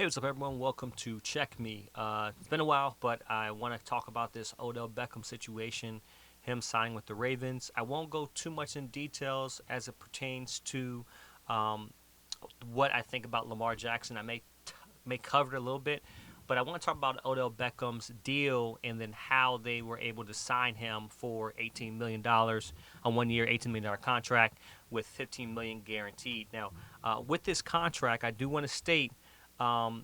Hey, what's up, everyone? Welcome to Check Me. It's been a while, but I want to talk about this Odell Beckham situation, him signing with the Ravens. I won't go too much in details as it pertains to um, what I think about Lamar Jackson. I may cover it a little bit, but I want to talk about Odell Beckham's deal and then how they were able to sign him for $18 million, a 1 year, $18 million contract with $15 million guaranteed. Now, with this contract, I do want to state um,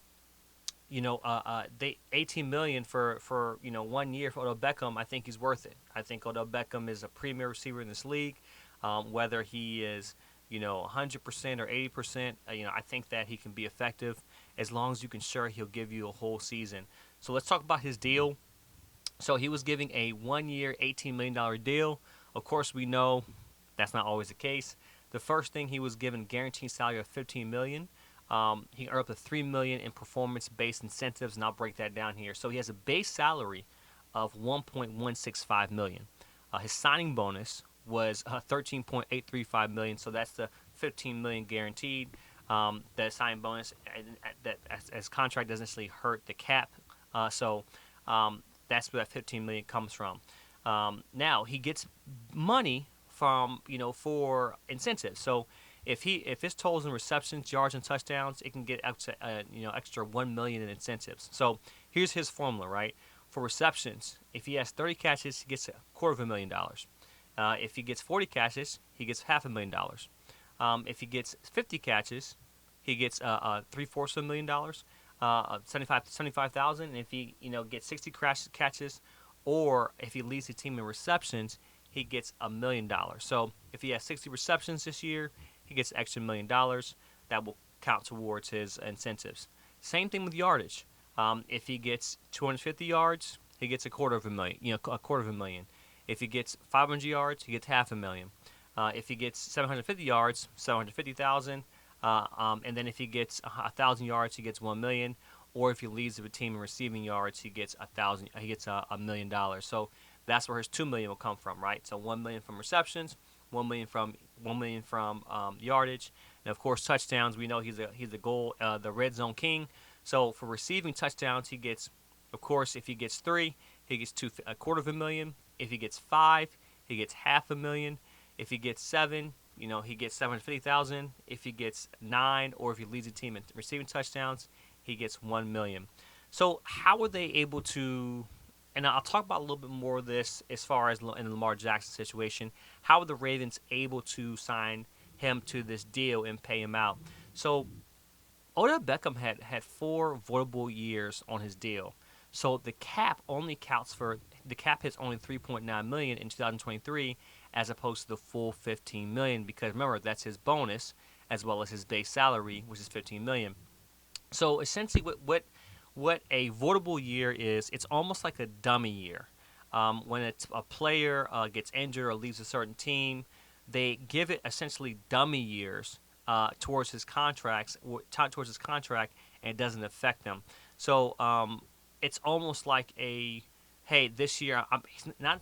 they 18 million for 1 year for Odell Beckham. I think he's worth it. I think Odell Beckham is a premier receiver in this league. Whether he is 100% or 80%, I think that he can be effective as long as you can sure he'll give you a whole season. So let's talk about his deal. So he was giving a 1 year, $18 million deal. Of course, we know that's not always the case. The first thing he was given guaranteed salary of $15 million. He earned up to $3 million in performance-based incentives, and I'll break that down here. So he has a base salary of $1.165 million. His signing bonus was $13.835 million. So that's the $15 million guaranteed. The signing bonus that as contract doesn't necessarily hurt the cap. So that's where that $15 million comes from. Now he gets money from for incentives. So if his totals and receptions, yards, and touchdowns, it can get up to extra $1 million in incentives. So here's his formula, right? For receptions, if he has 30 catches, he gets $250,000. If he gets 40 catches, he gets $500,000. If he gets 50 catches, he gets three-fourths of $1 million, 75,000. And if he gets 60 catches, or if he leads the team in receptions, he gets $1 million. So if he has 60 receptions this year, he gets an extra $1 million. That will count towards his incentives. Same thing with yardage. If he gets 250 yards, he gets a quarter of a million. A quarter of a million. If he gets 500 yards, he gets half a million. If he gets 750 yards, 750,000. And then if he gets 1,000 yards, he gets 1 million. Or if he leads the team in receiving yards, he gets 1,000. He gets $1 million. So that's where his 2 million will come from, right? So 1 million from receptions, 1 million from yardage, and of course touchdowns. We know he's a goal, the red zone king. So for receiving touchdowns, he gets, of course, if he gets 3, he gets a quarter of a million. If he gets 5, he gets half a million. If he gets 7, he gets 750,000. If he gets 9, or if he leads the team in receiving touchdowns, he gets 1 million. So how were they able to? And I'll talk about a little bit more of this as far as in the Lamar Jackson situation. How were the Ravens able to sign him to this deal and pay him out? So Odell Beckham had 4 voidable years on his deal. So the cap hits only 3.9 million in 2023 as opposed to the full 15 million, because remember that's his bonus as well as his base salary, which is 15 million. So essentially, what a voidable year is, it's almost like a dummy year. When a player gets injured or leaves a certain team, they give it essentially dummy years towards his contract, and it doesn't affect them. So it's almost like hey, this year he's not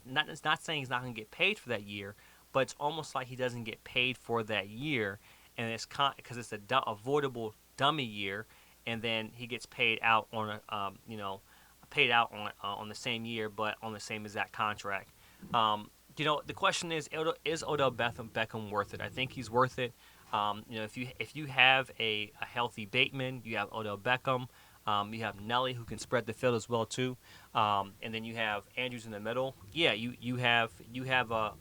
saying he's not going to get paid for that year, but it's almost like he doesn't get paid for that year, and it's because it's a avoidable dummy year, and then he gets paid out on on the same year, but on the same exact contract. The question is Odell Beckham worth it? I think he's worth it. If you have a healthy Bateman, you have Odell Beckham. You have Nelly, who can spread the field as well too, and then you have Andrews in the middle. Yeah, you have a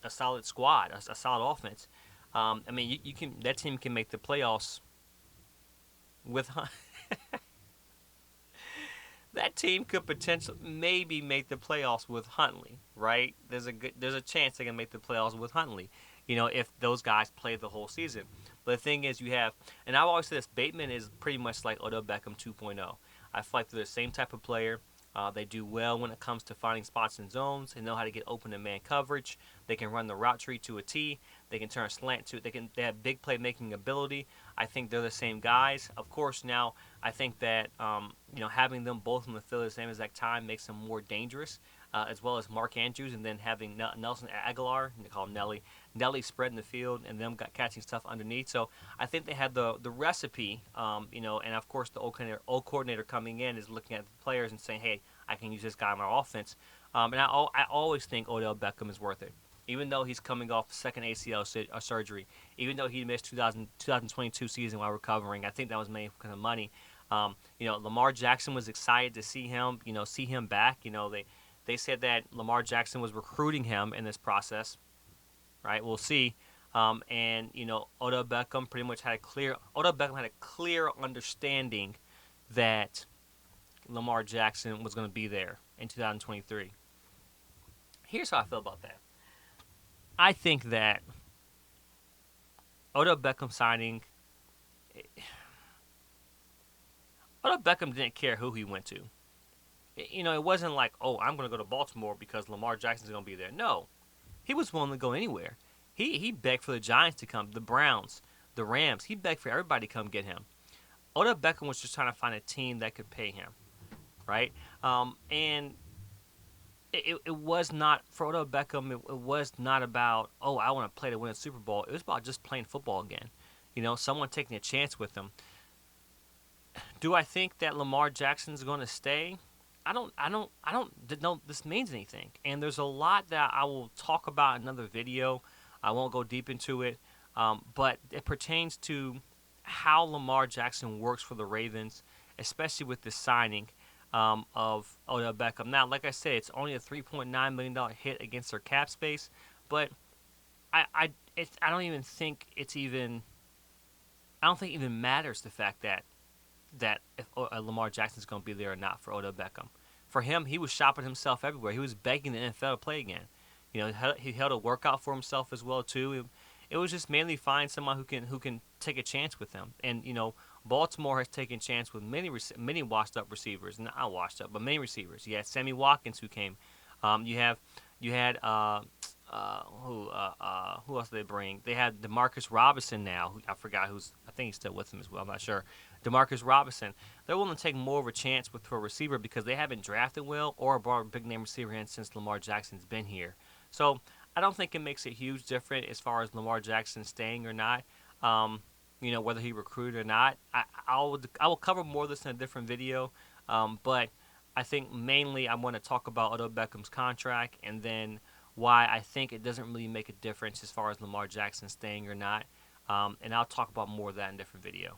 solid squad, a solid offense. You can, that team can make the playoffs with that team could potentially maybe make the playoffs with Huntley, right? There's a chance they can make the playoffs with Huntley, if those guys play the whole season. But the thing is, and I've always said this, Bateman is pretty much like Odell Beckham 2.0. I feel like they're the same type of player. They do well when it comes to finding spots in zones. They know how to get open in man coverage. They can run the route tree to a T. They can turn a slant to. They have big playmaking ability. I think they're the same guys. Of course, now I think that having them both on the field at the same exact time makes them more dangerous. as well as Mark Andrews, and then having Nelson Aguilar, they call him Nelly spreading the field, and them got catching stuff underneath. So I think they had the recipe, and of course the old coordinator coming in is looking at the players and saying, hey, I can use this guy in my offense. And I always think Odell Beckham is worth it. Even though he's coming off second ACL surgery, even though he missed 2022 season while recovering, I think that was mainly because of money. Lamar Jackson was excited to see him, see him back. They said that Lamar Jackson was recruiting him in this process, right? We'll see. Odell Beckham pretty much had a clear understanding that Lamar Jackson was going to be there in 2023. Here's how I feel about that. I think that Odell Beckham signing, Odell Beckham didn't care who he went to. It wasn't like, oh, I'm going to go to Baltimore because Lamar Jackson's going to be there. No, he was willing to go anywhere. He begged for the Giants to come, the Browns, the Rams. He begged for everybody to come get him. Odell Beckham was just trying to find a team that could pay him, right? And it was not, for Odell Beckham, it was not about, oh, I want to play to win a Super Bowl. It was about just playing football again. Someone taking a chance with him. Do I think that Lamar Jackson's going to stay? I don't know this means anything. And there's a lot that I will talk about in another video. I won't go deep into it. But it pertains to how Lamar Jackson works for the Ravens, especially with the signing of Odell Beckham. Now, like I said, it's only a $3.9 million hit against their cap space. But I don't even think it even matters the fact that if Lamar Jackson's going to be there or not for Odell Beckham. For him, he was shopping himself everywhere. He was begging the NFL to play again. He held a workout for himself as well too. It was just mainly find someone who can take a chance with him. And Baltimore has taken chance with many washed up receivers, not washed up, but many receivers. You had Sammy Watkins who came. You had who else did they bring? They had DeMarcus Robinson now. I forgot I think he's still with them as well. I'm not sure. DeMarcus Robinson. They're willing to take more of a chance for a receiver because they haven't drafted well or brought a big name receiver in since Lamar Jackson's been here. So I don't think it makes a huge difference as far as Lamar Jackson staying or not. Whether he recruited or not. I will cover more of this in a different video. But I think mainly I want to talk about Odell Beckham's contract and then why I think it doesn't really make a difference as far as Lamar Jackson staying or not. And I'll talk about more of that in a different video.